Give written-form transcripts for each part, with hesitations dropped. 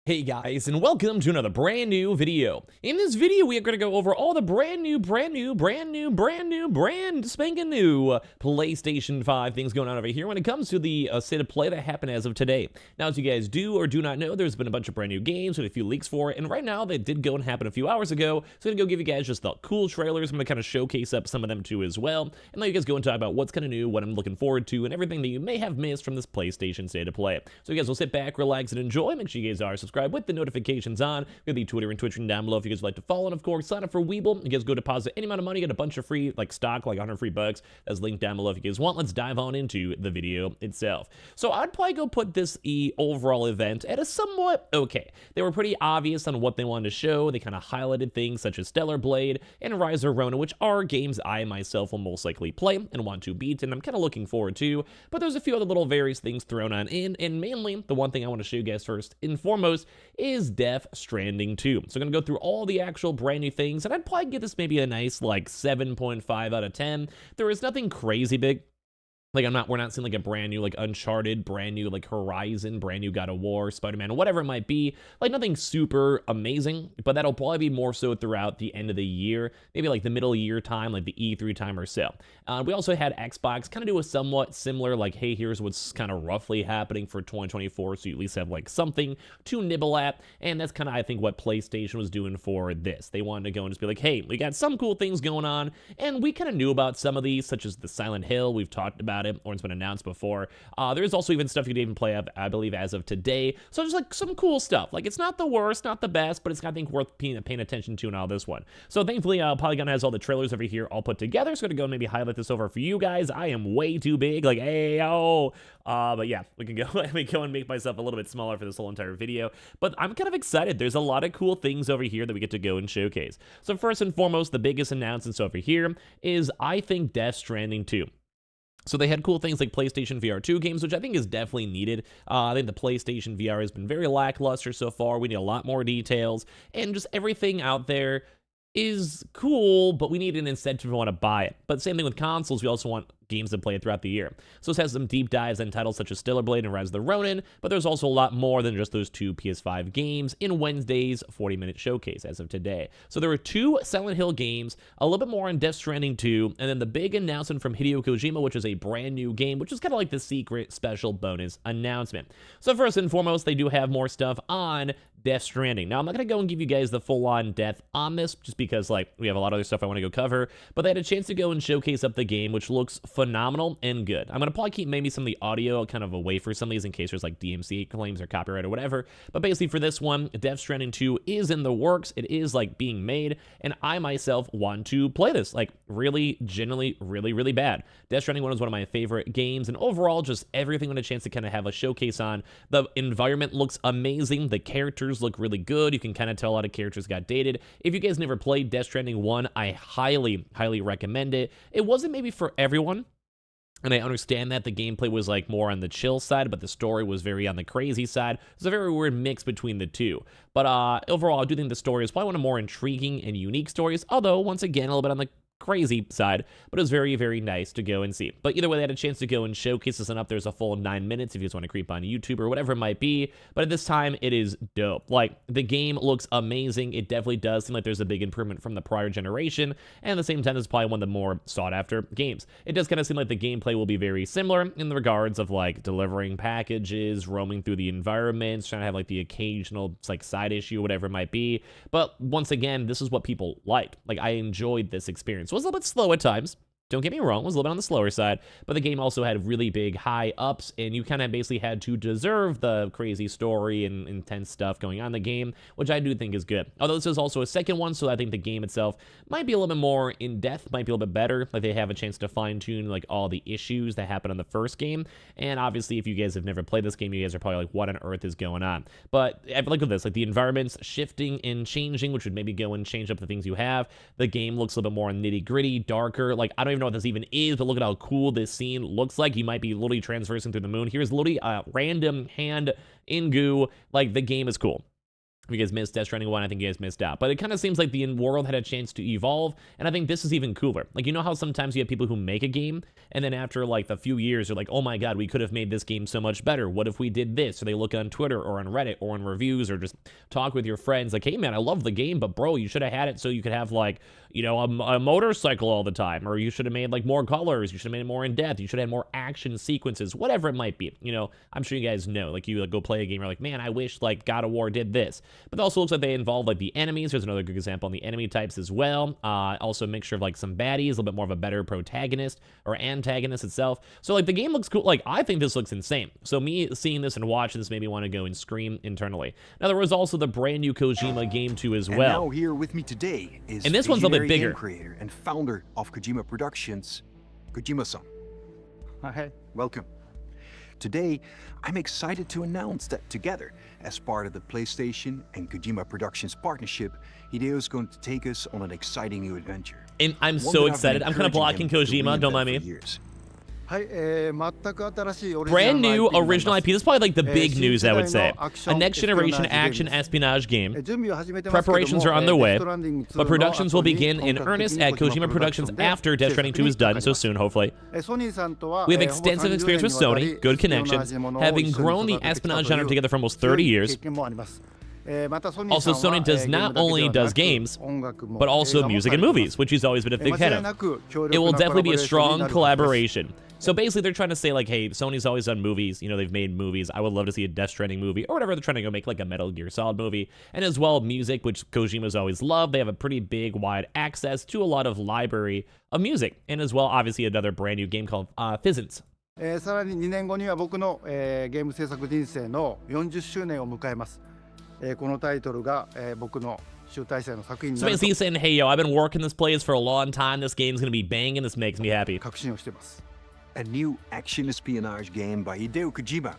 Hey guys, and welcome to another brand new video. In this video, we are going to go over all the brand spanking new PlayStation 5 things going on over here when it comes to the state of play that happened as of today. Now, as you guys do or do not know, there's been a bunch of brand new games with a few leaks for it, and right now they did go and happen a few hours ago, so I'm going to go give you guys just the cool trailers. I'm going to kind of showcase up some of them too as well, and let you guys go and talk about what's kind of new, what I'm looking forward to, and everything that you may have missed from this PlayStation state of play. So you guys will sit back, relax, and enjoy. Make sure you guys are subscribed with the notifications on. We have the Twitter and Twitch down below if you guys would like to follow, and of course sign up for Weeble. You guys go deposit any amount of money, get a bunch of free stock, like 100 free bucks. That's linked down below if you guys want. Let's dive on into the video itself. So I'd probably go put this overall event at a somewhat okay. They were pretty obvious on what they wanted to show. They kind of highlighted things such as Stellar Blade and Rise of Ronin, which are games I myself will most likely play and want to beat, and I'm kind of looking forward to. But there's a few other little various things thrown on in, and mainly the one thing I want to show you guys first and foremost is Stranding 2. So I'm going to go through all the actual brand new things, and I'd probably give this maybe a nice 7.5 out of 10. There is nothing crazy big. We're not seeing a brand new Uncharted, brand new Horizon, brand new God of War, Spider-Man, whatever it might be. Nothing super amazing, but that'll probably be more so throughout the end of the year, maybe the middle year time, the E3 time or so. We also had Xbox kind of do a somewhat similar, hey, here's what's kind of roughly happening for 2024, so you at least have something to nibble at, and that's kind of, I think, what PlayStation was doing for this. They wanted to go and just be hey, we got some cool things going on, and we kind of knew about some of these, such as the Silent Hill, we've talked about it, or it's been announced before. There's also even stuff you could even play up, I believe, as of today. So just some cool stuff. It's not the worst, not the best, but it's I think worth paying attention to in all this one. So thankfully, Polygon has all the trailers over here all put together. So I'm gonna go and maybe highlight this over for you guys. I am way too big, hey, oh. But yeah, we can go and make myself a little bit smaller for this whole entire video. But I'm kind of excited. There's a lot of cool things over here that we get to go and showcase. So first and foremost, the biggest announcement over here is, I think, Stranding 2. So they had cool things like PlayStation VR 2 games, which I think is definitely needed. I think the PlayStation VR has been very lackluster so far. We need a lot more details, and just everything out there is cool, but we need an incentive to want to buy it. But same thing with consoles, we also want games to play it throughout the year. So this has some deep dives in titles such as Stellar Blade and Rise of the Ronin, but there's also a lot more than just those two PS5 games in Wednesday's 40-minute showcase as of today. So there were two Silent Hill games, a little bit more on Stranding 2, and then the big announcement from Hideo Kojima, which is a brand new game, which is kind of the secret special bonus announcement. So first and foremost, they do have more stuff on Stranding. Now, I'm not going to go and give you guys the full-on depth on this, just because, we have a lot of other stuff I want to go cover, but they had a chance to go and showcase up the game, which looks phenomenal and good. I'm going to probably keep maybe some of the audio kind of away for some of these in case there's DMC claims or copyright or whatever, but basically for this one, Stranding 2 is in the works. It is, being made, and I myself want to play this, really, genuinely, really, really bad. Stranding 1 is one of my favorite games, and overall, just everything with a chance to kind of have a showcase on. The environment looks amazing. The characters look really good. You can kind of tell a lot of characters got dated. If you guys never played Stranding 1, I highly, highly recommend it. It wasn't maybe for everyone, and I understand that the gameplay was more on the chill side, but the story was very on the crazy side. It's a very weird mix between the two. But overall, I do think the story is probably one of the more intriguing and unique stories, although, once again, a little bit on the crazy side, but it was very, very nice to go and see. But either way, they had a chance to go and showcase this, and up there's a full 9 minutes if you just want to creep on YouTube or whatever it might be. But at this time, it is dope. The game looks amazing. It definitely does seem like there's a big improvement from the prior generation, and at the same time, it's probably one of the more sought after games. It does kind of seem like the gameplay will be very similar in the regards of delivering packages, roaming through the environments, trying to have the occasional side issue, whatever it might be. But once again, this is what people liked. I enjoyed this experience. It was a little bit slow at times. Don't get me wrong, it was a little bit on the slower side, but the game also had really big high ups, and you kind of basically had to deserve the crazy story and intense stuff going on in the game, which I do think is good. Although this is also a second one, so I think the game itself might be a little bit more in-depth, might be a little bit better. They have a chance to fine-tune all the issues that happened in the first game, and obviously if you guys have never played this game, you guys are probably what on earth is going on. But I look at this, the environment's shifting and changing, which would maybe go and change up the things you have. The game looks a little bit more nitty-gritty, darker. I don't even know what this even is, but look at how cool this scene looks like. You might be literally transversing through the moon. Here's literally a random hand in goo. The game is cool. If you guys missed Death Stranding 1, I think you guys missed out. But it kind of seems like the world had a chance to evolve, and I think this is even cooler. Like, you know how sometimes you have people who make a game, and then after, like, a few years, they're like, oh my god, we could have made this game so much better. What if we did this? Or they look on Twitter or on Reddit or on reviews or just talk with your friends like, hey man, I love the game, but bro, you should have had it so you could have, like, you know, a motorcycle all the time, or you should have made, like, more colors, you should have made it more in-depth, you should have had more action sequences, whatever it might be. You know, I'm sure you guys know, like, you like, go play a game, you're like, man, I wish, like, God of War did this. But it also looks like they involve, like, the enemies. There's another good example on the enemy types as well. Also a mixture of, like, some baddies, a little bit more of a better protagonist or antagonist itself. So, like, the game looks cool. Like, I think this looks insane. So me seeing this and watching this made me want to go and scream internally. Now, there was also the brand new Kojima game too as well. And now here with me today is and this one's a bit bigger. Game creator and founder of Kojima Productions, Kojima-san. Hi, welcome. Today, I'm excited to announce that together, as part of the PlayStation and Kojima Productions partnership, Hideo is going to take us on an exciting new adventure. And I'm so excited. I'm kind of blocking Kojima, don't mind me. Brand new original IP. This is probably like the big news, I would say. A next generation action espionage game. Preparations are on their way, but productions will begin in earnest at Kojima Productions after Death Stranding 2 is done, so soon, hopefully. We have extensive experience with Sony, good connections, having grown the espionage genre together for almost 30 years. Also, Sony does not only does games, but also music and movies, which he's always been a big fan of. It will definitely be a strong collaboration. So basically, they're trying to say, like, hey, Sony's always done movies. You know, they've made movies. I would love to see a Death Stranding movie or whatever. They're trying to go make, like, a Metal Gear Solid movie. And as well, music, which Kojima's always loved. They have a pretty big, wide access to a lot of library of music. And as well, obviously, another brand new game called Pheasants. さらに2年後には僕のゲーム制作人生の40周年を迎えます。このタイトルが僕の集大成の作品になると。So basically he's saying, hey yo, I've been working this place for a long time. This game's gonna be banging. This makes me happy. 確信をしてます。A new action espionage game by Hideo Kojima.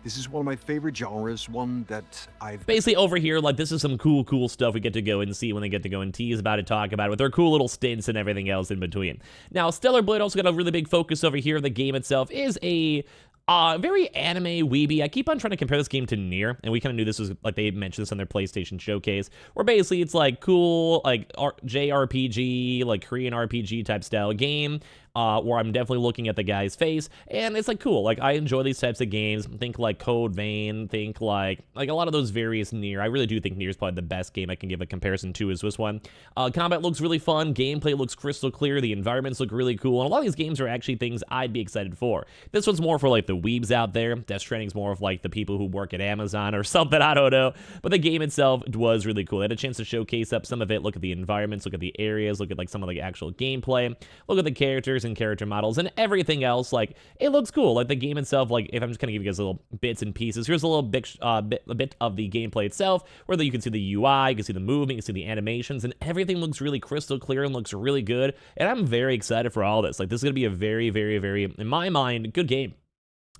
This is one of my favorite genres, one that I've... Basically, over here, like, this is some cool stuff we get to go and see when they get to go and tease about it, talk about it, with their cool little stints and everything else in between. Now, Stellar Blade also got a really big focus over here. The game itself is a... very anime weeby. I keep on trying to compare this game to Nier, and we kind of knew this was, like, they mentioned this on their PlayStation showcase, where basically it's like cool, like JRPG, like Korean RPG type style game, where I'm definitely looking at the guy's face, and it's like cool. Like, I enjoy these types of games. Think like Code Vein, think like a lot of those various Nier. I really do think Nier is probably the best game I can give a comparison to is this one. Combat looks really fun, gameplay looks crystal clear, the environments look really cool, and a lot of these games are actually things I'd be excited for. This one's more for like the weebs out there. Death Stranding's more of like the people who work at Amazon or something, I don't know. But the game itself was really cool. I had a chance to showcase up some of it, look at the environments, look at the areas, look at like some of the actual gameplay, look at the characters and character models and everything else. Like, it looks cool. Like, the game itself, like, if I'm just gonna give you guys little bits and pieces, here's a little bit of the gameplay itself, where you can see the UI, you can see the movement, you can see the animations, and everything looks really crystal clear and looks really good. And I'm very excited for all this. Like, this is gonna be a very, in my mind, good game.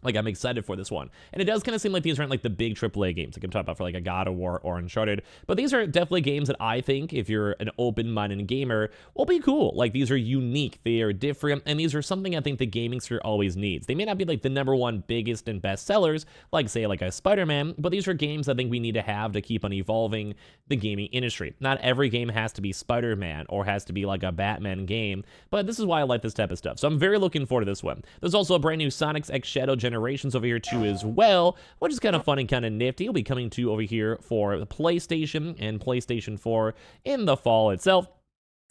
Like, I'm excited for this one. And it does kind of seem like these aren't like the big AAA games like I'm talking about for like a God of War or Uncharted, but these are definitely games that I think, if you're an open-minded gamer, will be cool. Like, these are unique, they are different, and these are something I think the gaming sphere always needs. They may not be like the #1 biggest and best sellers, like say like a Spider-Man, but these are games I think we need to have to keep on evolving the gaming industry. Not every game has to be Spider-Man or has to be like a Batman game, but this is why I like this type of stuff. So I'm very looking forward to this one. There's also a brand new Sonic's X Shadow Generations over here too as well, which is kind of fun and kind of nifty. It'll be coming to over here for the PlayStation and PlayStation 4 in the fall itself.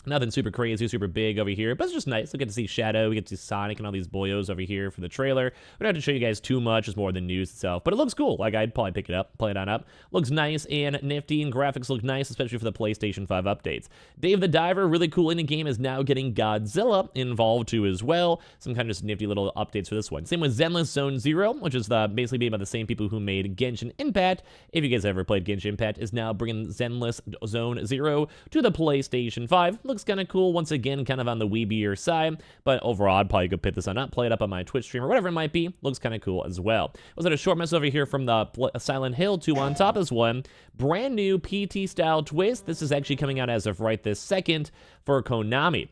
Nothing super crazy, super big over here, but it's just nice. We get to see Shadow, we get to see Sonic and all these boyos over here for the trailer. We don't have to show you guys too much, it's more the news itself, but it looks cool. Like, I'd probably pick it up, play it on up. Looks nice and nifty, and graphics look nice, especially for the PlayStation 5 updates. Dave the Diver, really cool indie game, is now getting Godzilla involved too as well. Some kind of just nifty little updates for this one. Same with Zenless Zone Zero, which is basically made by the same people who made Genshin Impact. If you guys ever played Genshin Impact, is now bringing Zenless Zone Zero to the PlayStation 5. Looks kind of cool, once again, kind of on the weebier side, but overall, I'd probably go pick this one up, play it up on my Twitch stream or whatever it might be. Looks kind of cool as well. Was that a short mess over here from the Silent Hill 2 on top of this one? Brand new PT style twist. This is actually coming out as of right this second for Konami.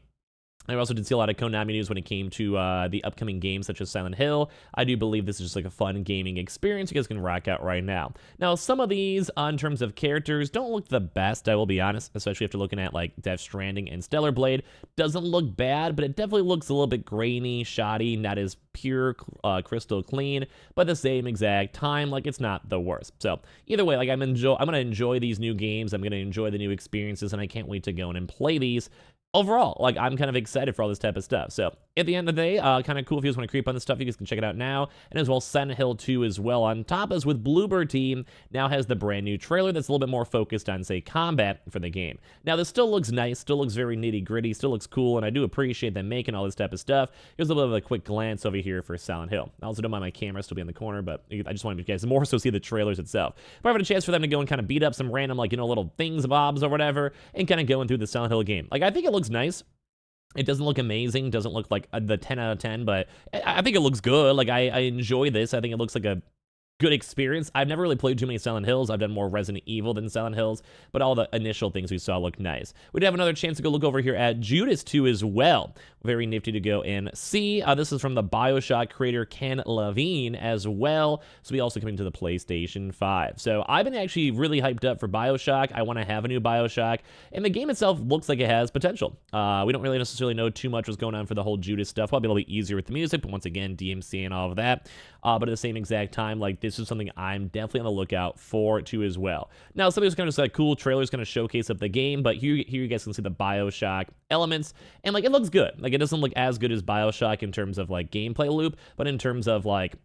I also did see a lot of Konami news when it came to the upcoming games such as Silent Hill. I do believe this is just like a fun gaming experience you guys can rock out right now. Now, some of these, in terms of characters, don't look the best, I will be honest, especially after looking at like Death Stranding and Stellar Blade. Doesn't look bad, but it definitely looks a little bit grainy, shoddy, not as pure, crystal clean, but at the same exact time, like it's not the worst. So either way, like I'm gonna enjoy these new games. I'm gonna enjoy the new experiences, and I can't wait to go in and play these. Overall, like, I'm kind of excited for all this type of stuff. So, at the end of the day, kind of cool if you guys want to creep on this stuff, you guys can check it out now. And as well, Silent Hill 2 as well. On top, as with Bluebird Team, now has the brand new trailer that's a little bit more focused on, say, combat for the game. Now, this still looks nice, still looks very nitty-gritty, still looks cool, and I do appreciate them making all this type of stuff. Here's a little bit of a quick glance over here for Silent Hill. I also don't mind my camera still be in the corner, but I just wanted you guys to more so see the trailers itself. But I have a chance for them to go and kind of beat up some random, like, you know, little things, bobs or whatever, and kind of going through the Silent Hill game. Like, I think it looks nice. It doesn't look amazing, doesn't look like the 10 out of 10, but I think it looks good. Like, I enjoy this. I think it looks like a good experience. I've never really played too many Silent Hills. I've done more Resident Evil than Silent Hills, but all the initial things we saw look nice. We'd have another chance to go look over here at Judas 2 as well. Very nifty to go and see. This is from the Bioshock creator Ken Levine as well. So we also coming to the PlayStation 5. So I've been actually really hyped up for Bioshock. I want to have a new Bioshock, and the game itself looks like it has potential. We don't really necessarily know too much what's going on for the whole Judas stuff. Probably a little bit easier with the music, but once again, DMC and all of that. But at the same exact time, like, this is something I'm definitely on the lookout for too as well. Now, some of these kind of just like cool trailers kind of showcase up the game, but here you guys can see the Bioshock elements, and like, it looks good. Like, it doesn't look as good as Bioshock in terms of like gameplay loop, but in terms of like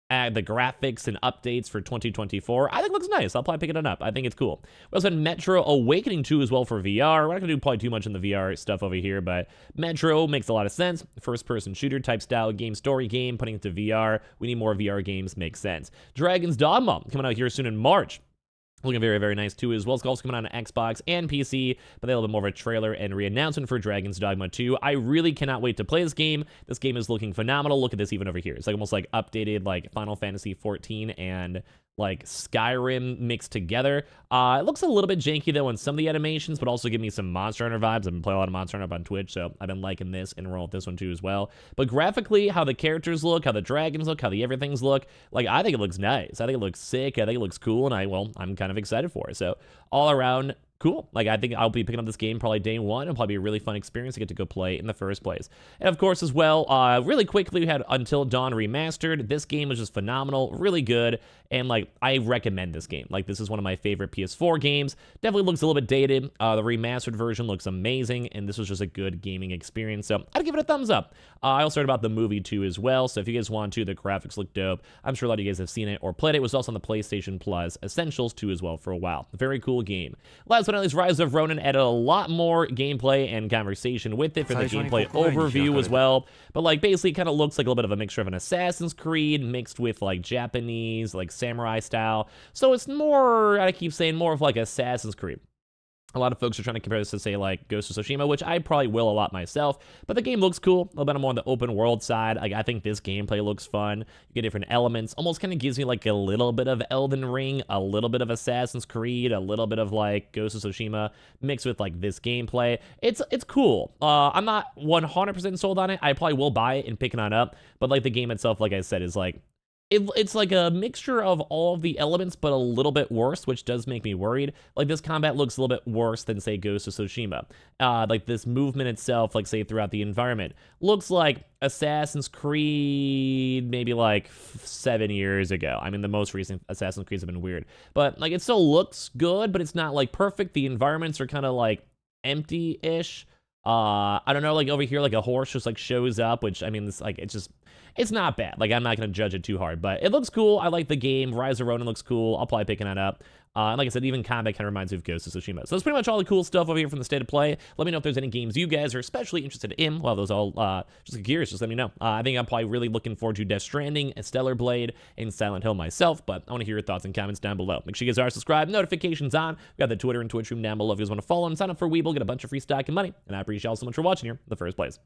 the graphics and updates for 2024, I think it looks nice. I'll probably pick it up. I think it's cool. We also had Metro Awakening 2 as well for VR. We're not going to do probably too much in the VR stuff over here, but Metro makes a lot of sense. First-person shooter type style game, story game, putting it to VR. We need more VR games. Makes sense. Dragon's Dogma coming out here soon in March. Looking very, very nice too as well. It's also coming on Xbox and PC, but they have a little bit more of a trailer and re-announcement for Dragon's Dogma 2. I really cannot wait to play this game. This game is looking phenomenal. Look at this even over here. It's like almost like updated like Final Fantasy 14 and like Skyrim mixed together. It looks a little bit janky though on some of the animations, but also give me some Monster Hunter vibes. I've been playing a lot of Monster Hunter up on Twitch, so I've been liking this and roll with this one too as well. But graphically, how the characters look, how the dragons look, how the everything's look, like, I think it looks nice. I think it looks sick. I think it looks cool, and I'm kind of excited for it. So all around, cool. Like, I think I'll be picking up this game probably day one. It'll probably be a really fun experience to get to go play in the first place. And of course, as well, really quickly, we had Until Dawn Remastered. This game was just phenomenal, really good, and like, I recommend this game. Like, this is one of my favorite PS4 games. Definitely looks a little bit dated. The remastered version looks amazing, and this was just a good gaming experience, so I'd give it a thumbs up. I also heard about the movie too as well, so if you guys want to, the graphics look dope. I'm sure a lot of you guys have seen it or played it. It was also on the PlayStation Plus Essentials too as well for a while. Very cool game. Last but not least, Rise of Ronin added a lot more gameplay and conversation with it for the gameplay overview as well. But like, basically, it kind of looks like a little bit of a mixture of an Assassin's Creed mixed with like Japanese, like samurai style. So it's more, I keep saying, more of like Assassin's Creed. A lot of folks are trying to compare this to, say, like Ghost of Tsushima, which I probably will a lot myself, but the game looks cool. A little bit more on the open world side. Like, I think this gameplay looks fun. You get different elements. Almost kind of gives me like a little bit of Elden Ring, a little bit of Assassin's Creed, a little bit of like Ghost of Tsushima mixed with like this gameplay. It's cool. I'm not 100% sold on it. I probably will buy it and pick it on up, but like, the game itself, like I said, is like, it's like a mixture of all of the elements, but a little bit worse, which does make me worried. Like, this combat looks a little bit worse than, say, Ghost of Tsushima. Like, this movement itself, like, say, throughout the environment, looks like Assassin's Creed maybe like 7 years ago. I mean, the most recent Assassin's Creeds have been weird. But, like, it still looks good, but it's not, like, perfect. The environments are kind of, like, empty-ish. I don't know, like, over here, like, a horse just, like, shows up, which, I mean, it's, like, it's not bad. Like, I'm not going to judge it too hard, but it looks cool. I like the game. Rise of Ronin looks cool. I'll probably pick it up. And like I said, even combat kind of reminds me of Ghost of Tsushima. So that's pretty much all the cool stuff over here from the State of Play. Let me know if there's any games you guys are especially interested in. Well, those all, just curious, just let me know. I think I'm probably really looking forward to Death Stranding, Stellar Blade, and Silent Hill myself, but I want to hear your thoughts and comments down below. Make sure you guys are subscribed, notifications on. We got the Twitter and Twitch room down below if you guys want to follow and sign up for Weeble, get a bunch of free stock and money. And I appreciate y'all so much for watching here in the first place.